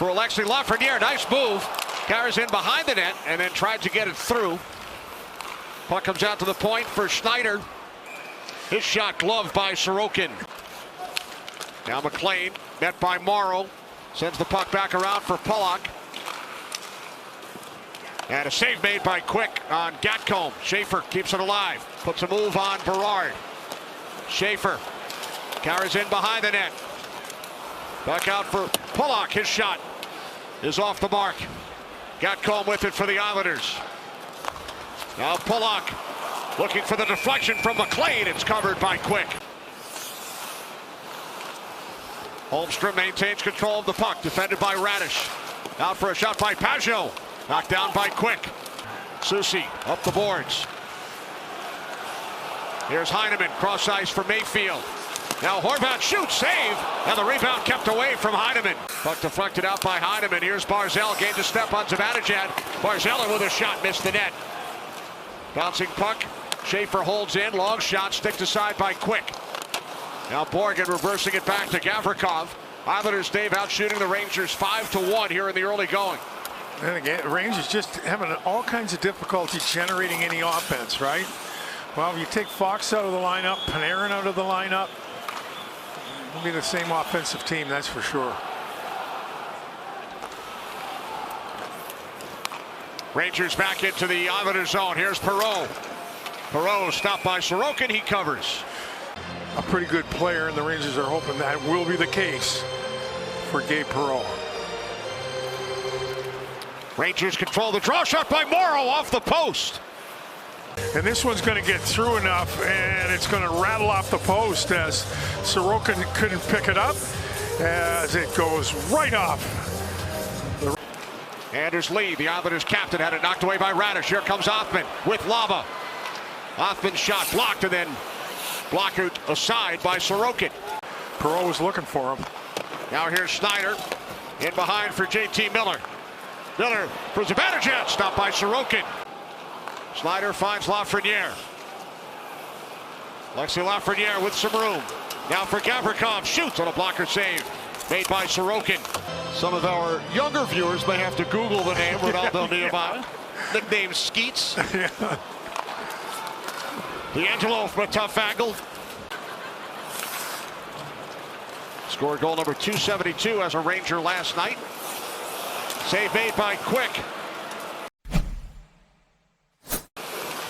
for Alexis Lafreniere. Nice move. Carries in behind the net and then tried to get it through. Puck comes out to the point for Schneider. His shot gloved by Sorokin. Now McLean, met by Morrow. Sends the puck back around for Pulock. And a save made by Quick on Gatcomb. Schaefer keeps it alive. Puts a move on Berard. Schaefer carries in behind the net. Back out for Pulock. His shot is off the mark. Gatcomb with it for the Islanders. Now Pulock looking for the deflection from McLean. It's covered by Quick. Holmstrom maintains control of the puck. Defended by Radish. Out for a shot by Pajot. Knocked down by Quick. Soucy up the boards. Here's Heineman. Cross ice for Mayfield. Now Horvat shoots, save, and the rebound kept away from Heineman. Puck deflected out by Heineman. Here's Barzal, gained a step on Zibanejad. Barzal with a shot, missed the net. Bouncing puck, Schaefer holds in, long shot, sticked aside by Quick. Now Borgen reversing it back to Gavrikov. Islanders, Dave, out shooting the Rangers 5-1 here in the early going. And again, Rangers just having all kinds of difficulty generating any offense, right? Well, you take Fox out of the lineup, Panarin out of the lineup, it'll be the same offensive team, that's for sure. Rangers back into the Islanders zone. Here's Perreault. Perreault stopped by Sorokin. He covers. A pretty good player, and the Rangers are hoping that will be the case for Gabe Perreault. Rangers control the draw shot by Morrow off the post. And this one's going to get through enough, and it's going to rattle off the post as Sorokin couldn't pick it up as it goes right off. Anders Lee, the Islanders captain, had it knocked away by Radish. Here comes Othman with Lava. Othman's shot blocked and then blocked aside by Sorokin. Perreault was looking for him. Now here's Schneider in behind for JT Miller. Miller for Zibanejad, stopped by Sorokin. Schneider finds Lafreniere. Alexis Lafreniere with some room. Now for Gavrikov, shoots on a blocker save made by Sorokin. Some of our younger viewers may have to Google the name Ronaldo Niederbach. Nicknamed Skeets. D'Angelo from a tough angle. Scored goal number 272 as a Ranger last night. Save made by Quick.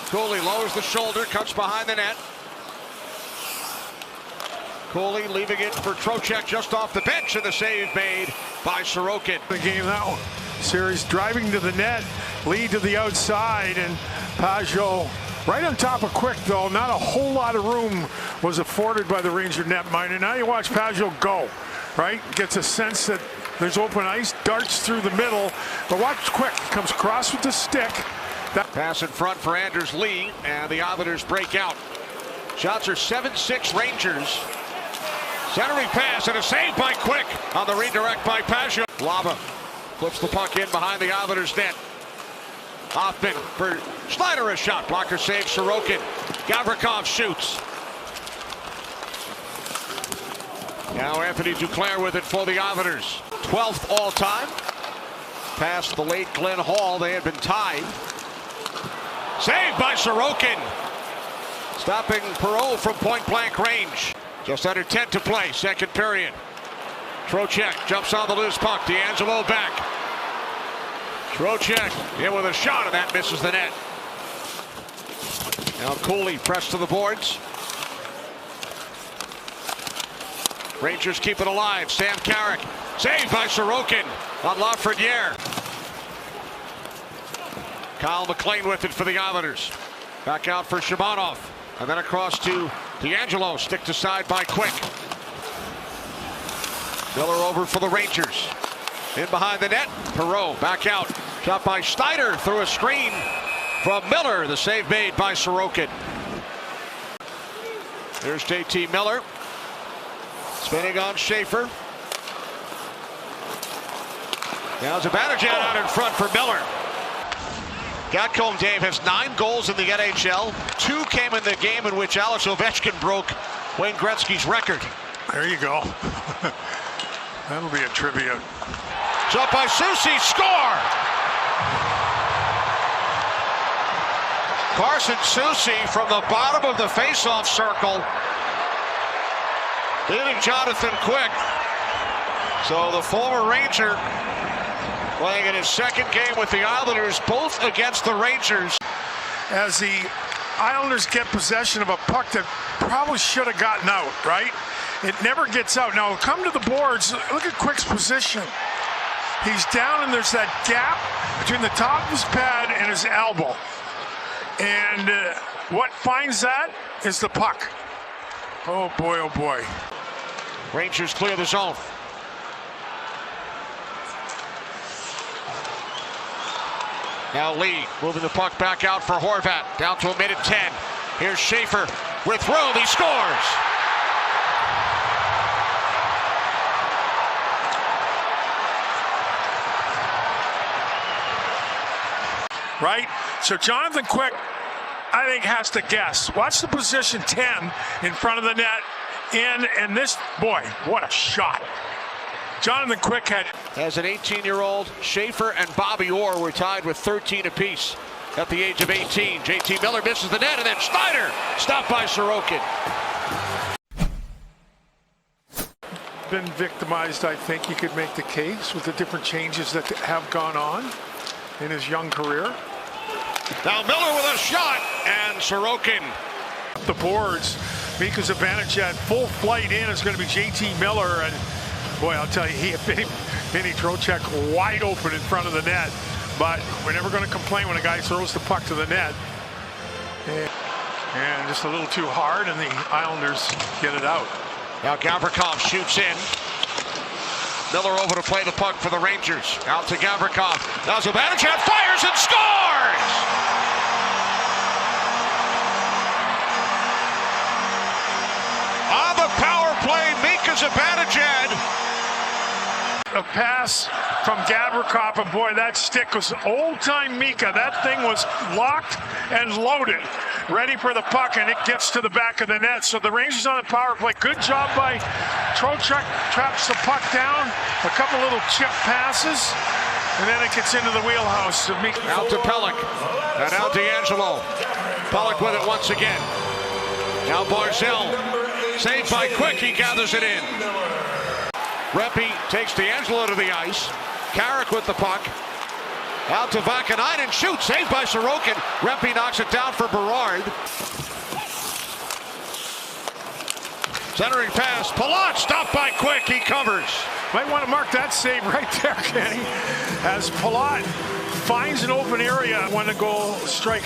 Cooley lowers the shoulder, cuts behind the net. Cooley leaving it for Trocheck just off the bench, and the save made by Sorokin. The game that one. Series driving to the net, lead to the outside, and Pajot right on top of Quick, though. Not a whole lot of room was afforded by the Ranger netminder. Now you watch Pajot go, right? Gets a sense that there's open ice, darts through the middle, but watch Quick, comes across with the stick. Pass in front for Anders Lee, and the Islanders break out. Shots are 7-6 Rangers. Centering pass and a save by Quick on the redirect by Pajot. Lava flips the puck in behind the Islanders net. Hoffman for Schneider, a shot. Blocker save Sorokin. Gavrikov shoots. Now Anthony Duclair with it for the Islanders. 12th all-time. Past the late Glenn Hall, they had been tied. Saved by Sorokin. Stopping Perreault from point-blank range. Just under 10 to play, second period. Trocheck jumps on the loose puck. D'Angelo back. Trocheck in with a shot, and that misses the net. Now Cooley pressed to the boards. Rangers keep it alive. Sam Carrick saved by Sorokin on Lafreniere. Kyle McLean with it for the Islanders. Back out for Shabanov. And then across to D'Angelo, sticked aside by Quick. Miller over for the Rangers. In behind the net, Perreault back out. Shot by Schneider through a screen from Miller. The save made by Sorokin. Here's JT Miller. Spinning on Schaefer. Now Zibanejad out in front for Miller. Gatcomb, Dave, has 9 goals in the NHL. 2 came in the game in which Alex Ovechkin broke Wayne Gretzky's record. There you go. That'll be a trivia. It's up by Soucy, score! Carson Soucy from the bottom of the faceoff circle, beating Jonathan Quick. So the former Ranger playing in his second game with the Islanders, both against the Rangers. As the Islanders get possession of a puck that probably should have gotten out, right? It never gets out. Now come to the boards. Look at Quick's position. He's down and there's that gap between the top of his pad and his elbow. And what finds that is the puck. Oh boy, oh boy. Rangers clear the zone. Now Lee moving the puck back out for Horvat. Down to a minute 10. Here's Schaefer with room. He scores. Right? So Jonathan Quick, I think, has to guess. Watch the position 10 in front of the net. And this, boy, what a shot. Jonathan Quick had. As an 18-year-old, Schaefer and Bobby Orr were tied with 13 apiece at the age of 18. JT Miller misses the net, and then Schneider stopped by Sorokin. Been victimized, I think you could make the case, with the different changes that have gone on in his young career. Now Miller with a shot, and Sorokin. The boards, Mika Zibanejad full flight in is going to be JT Miller, and boy, I'll tell you, he had Vinny Trocheck wide open in front of the net, but we're never going to complain when a guy throws the puck to the net. And just a little too hard, and the Islanders get it out. Now Gavrikov shoots in. Miller over to play the puck for the Rangers. Out to Gavrikov. Now Zibanejad fires and scores! On the power play, Mika Zibanejad. A pass from Gavrikov, and boy, that stick was old-time Mika. That thing was locked and loaded, ready for the puck, and it gets to the back of the net. So the Rangers on the power play. Good job by Trocheck. Traps the puck down. A couple little chip passes, and then it gets into the wheelhouse of Mika. Out to Pelech, and out D'Angelo. Pelech with it once again. Now Barzell, saved by Quick. He gathers it in. Rempe takes D'Angelo to the ice. Carrick with the puck. Out to Vakanainen, shoots, saved by Sorokin. Rempe knocks it down for Berard. Centering pass, Palat stopped by Quick, he covers. Might want to mark that save right there, Kenny. As Palat finds an open area, won a goal strike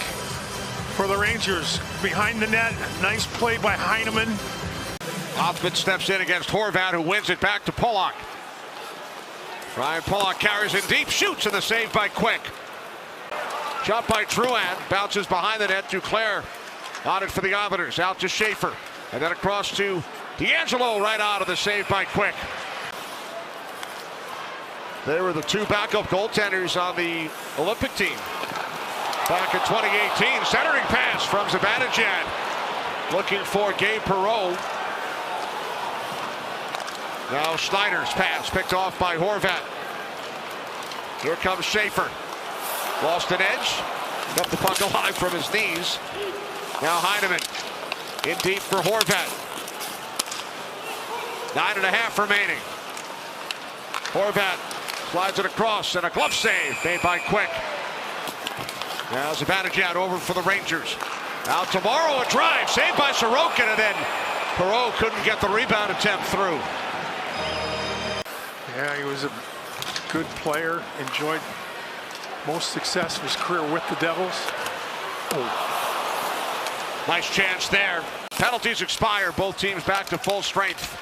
for the Rangers. Behind the net, nice play by Heineman. Hoffman steps in against Horvat, who wins it back to Pollock. Ryan Pollock carries in deep, shoots, and the save by Quick. Shot by Drouin, bounces behind the net. Duclair on it for the Islanders. Out to Schaefer, and then across to D'Angelo, right out of the save by Quick. They were the two backup goaltenders on the Olympic team back in 2018. Centering pass from Zibanejad, looking for Gabe Perreault. Now Schneider's pass picked off by Horvat. Here comes Schaefer. Lost an edge. Kept the puck alive from his knees. Now Heineman in deep for Horvat. 9.5 remaining. Horvat slides it across, and a glove save made by Quick. Now Zibanejad over for the Rangers. Now tomorrow a drive saved by Sorokin, and then Perreault couldn't get the rebound attempt through. Yeah, he was a good player. Enjoyed most success of his career with the Devils. Oh. Nice chance there. Penalties expire. Both teams back to full strength.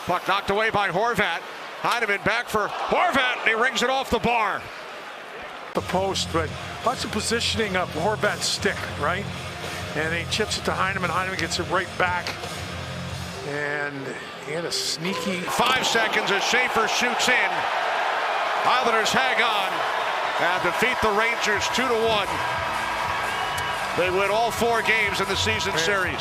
Puck knocked away by Horvat. Heineman back for Horvat, and he rings it off the bar. The post, but lots of positioning of Horvat's stick, right? And he chips it to Heineman. Heineman gets it right back. And he had a sneaky 5 seconds as Schaefer shoots in. Islanders hang on and defeat the Rangers 2-1. They win all 4 games in the season series.